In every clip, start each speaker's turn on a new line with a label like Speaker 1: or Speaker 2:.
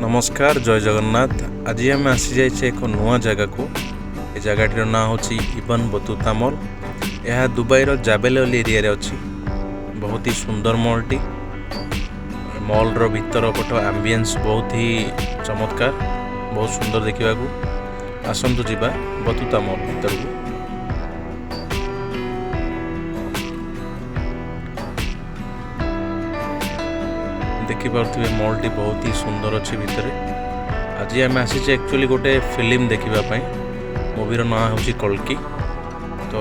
Speaker 1: नमस्कार जय जगन्नाथ। आज आम आसी जाइए एक नुआ जगह को। ये जगह ना हूँ इबन बतूता मॉल। यह दुबई जाबेल एरिया अच्छी। बहुत ही सुंदर मॉलटी। मॉल रो भीतर पट एम्बियंस बहुत ही चमत्कार, बहुत सुंदर देखा। आसतु जीवा बतूता मॉल भीतर को। देखिपे मॉल टी बहुत ही सुंदर अच्छी भितर। आज आम आसीचे एक्चुअली गोटे फिल्म देखापी। मूवीर ना हूँ कल्कि। तो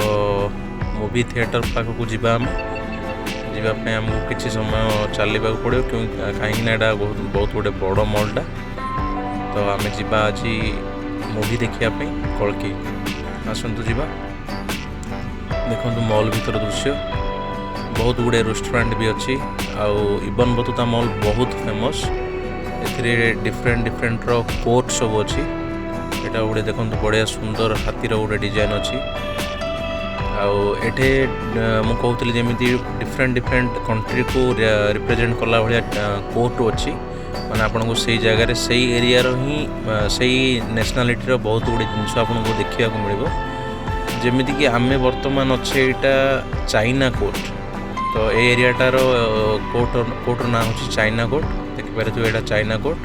Speaker 1: मूवी थिएटर पाखक जावाई आमको किसी समय चलने पड़ो कहीं बहुत गोटे बड़ मॉलटा। तो आम जा आज मूवी देखापी कल्कि। आसतु जीवा देखो मॉल भीतर दृश्य। बहुत गुड़े रेस्टोरेंट भी अच्छी। आउ इबन बतूता मॉल बहुत फेमस। डिफरेंट रो कोर्ट सब अच्छी। एटा गोटे देखो बढ़िया सुंदर हाथीर गोटे डिजाइन अच्छी। आठे मु कहूली जमी डिफरेंट कंट्री को रिप्रेजेंट कला भाया कोर्ट अच्छी। मैंने आपन को सही जगह से एरिया ही सही नेशनालिटी बहुत गुड़े जिनस आपन को देखा मिल। जमीती कि आम बर्तमान अच्छे यहाँ चाइना कोर्ट। तो ये एरियाटार कोर्ट ना हूँ चाइना कोर्ट। देखिपारे तो यहाँ चाइना कोर्ट।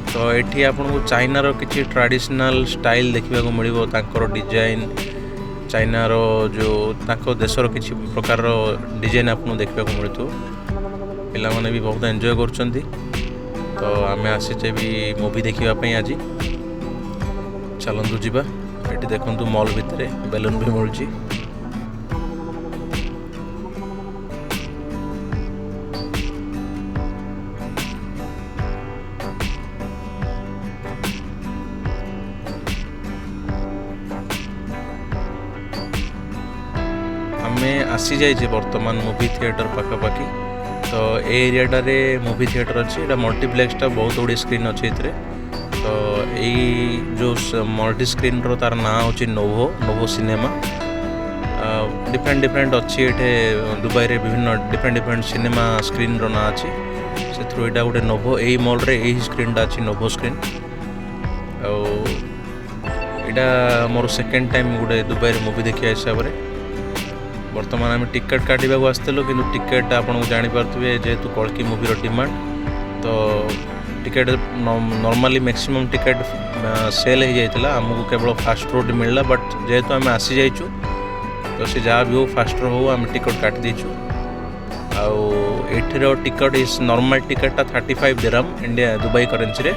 Speaker 1: तो ये आपन को चाइनार किसी ट्रेडिशनल स्टाइल देखा मिल। डिजाइन चाइनार जो ताको देशर किसी प्रकार डिजाइन आपको देखा मिलू। पिला माने भी बहुत एंजॉय कर। तो आम आसीचे भी मूवी देखापी आज। चलतु जीवा। ये देखु मॉल भितर बेलून भी मिलूँ। आमे आसी जाइए बर्तमान मूवी थिएटर पाखापाखि। तो ये एरियाटारे मूवी थिएटर अच्छी। यहाँ मल्टीप्लेक्सटा बहुत गुड़ी स्क्रीन अच्छे। तो यही जो मल्टी स्क्रीन रो तार ना हूँ नोवो सिनेमा। डिफरेंट अच्छी। ये दुबई रे विभिन्न डिफरेंट सिनेमा स्क्रीन रो ना अच्छी। से थ्रू यहाँ गोटे नोवो यही मॉल रे यही स्क्रीनटा अच्छी नोवो स्क्रीन। यहाँ मोर सेकेंड टाइम गोटे दुबई रे मूवी देखा हिसाब से। बर्तमान आम टिकेट काटा आसलु कि टिकेट आपको जापारे जेहेतु कल्कि मूवीर डिमांड। तो ticket normally maximum ticket sale हो जाता। आमको केवल फास्ट रोड मिलला। बट जेहेतु आम आसी जाइचु तो से जहाँ भी हो फास्ट रो हो आम टिकट काट देचु। आठर टिकट इज नॉर्मल टिकटा 35 दिरहम इंडिया दुबई करेंसी रे।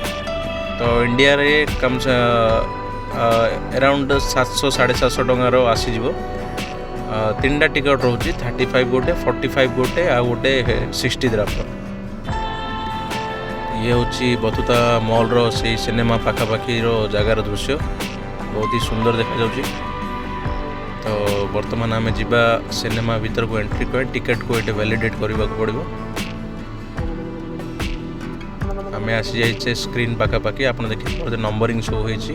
Speaker 1: तो इंडिया रे कम से अराउंड 700 750 टंकार आसीज। 3टा टिकट रोचे 35 गोटे 45 गोटे आ गोटे 60 दिरहम। ये हूँ बतूता मॉल रो से सिनेमा पाखापाखि जगार दृश्य बहुत ही सुंदर देखा जाउची। तो बर्तमान आम जीवा सिनेमा भीतर को एंट्री कर टिकेट को ये वैलिडेट करने को पड़ो। आम आसी जाइए स्क्रीन पाखापाखि। आप देखिए नंबरिंग शो होती।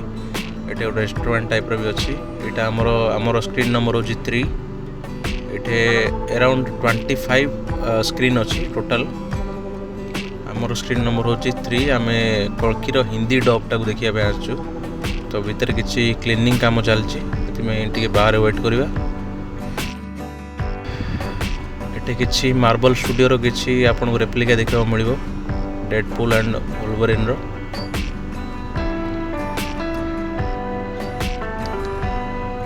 Speaker 1: ये गोटे रेस्टोरेंट टाइप भी अच्छी। यहाँ आमर स्क्रीन नंबर हूँ 3। ये अराउंड 25 स्क्रीन अच्छी टोटाल। आमर स्क्रीन नंबर हूँ 3। आम कल्किर हिंदी डबटा को देखा आसचु। तो भीतर किसी क्लीनिंग काम चलती टे बाहर वेट करवा। ये किसी मार्बल स्टूडियो किसी आपको रेप्लिका देखा मिल डेडपुल एंड वुल्वरिन रो।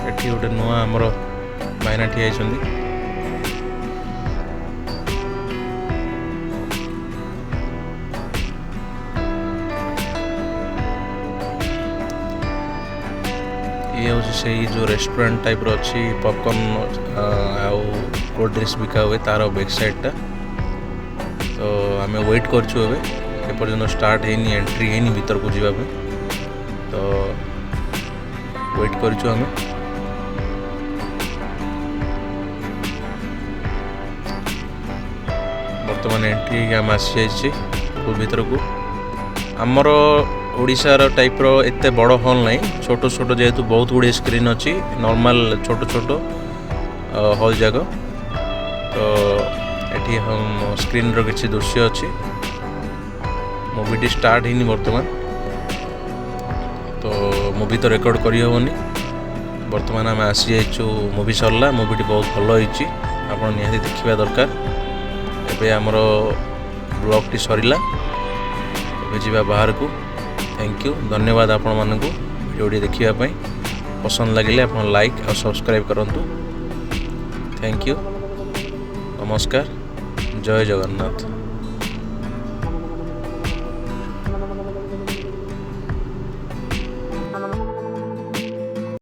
Speaker 1: ये गोटे नुआ आमर भाईना ठिया होती। ये हूँ से जो रेस्टोरेंट टाइप रो अच्छी। पॉपकॉर्न आउ कोल्ड ड्रिंक्स बिका हुए तार बैक साइडटा। तो आम वेट करछू एपर्यंत स्टार्ट है एंट्री है भीतर को जावाई। तो वेट करछू आम। बर्तमान एंट्री आम आसी जाइए भीतर को। आमर ओडिशार टाइप रो एते बड़ हॉल नहीं। छोट छोट जेहेतु बहुत गुड़े स्क्रीन अच्छी। नॉर्मल छोट हॉल जाक। तो ये हम स्क्रीन रो किसी दृश्य अच्छी। मुवीटी स्टार्ट ही बर्तमान तो मुवी तो रेकर्ड करी हेनी बर्तमान आम आसी जाइछु मुवी सरला मुवीटी बहुत भल होइछि आपण निहाती देखिबा दरकार एबे हमरो ब्लॉगटी सरिला एबे जिबा बाहर को थैंक यू धन्यवाद आपण मानकू वीडियोटी देखिबा पई पसंद लगिले आपण लाइक और सब्सक्राइब करंतु थैंक यू नमस्कार जय जगन्नाथ।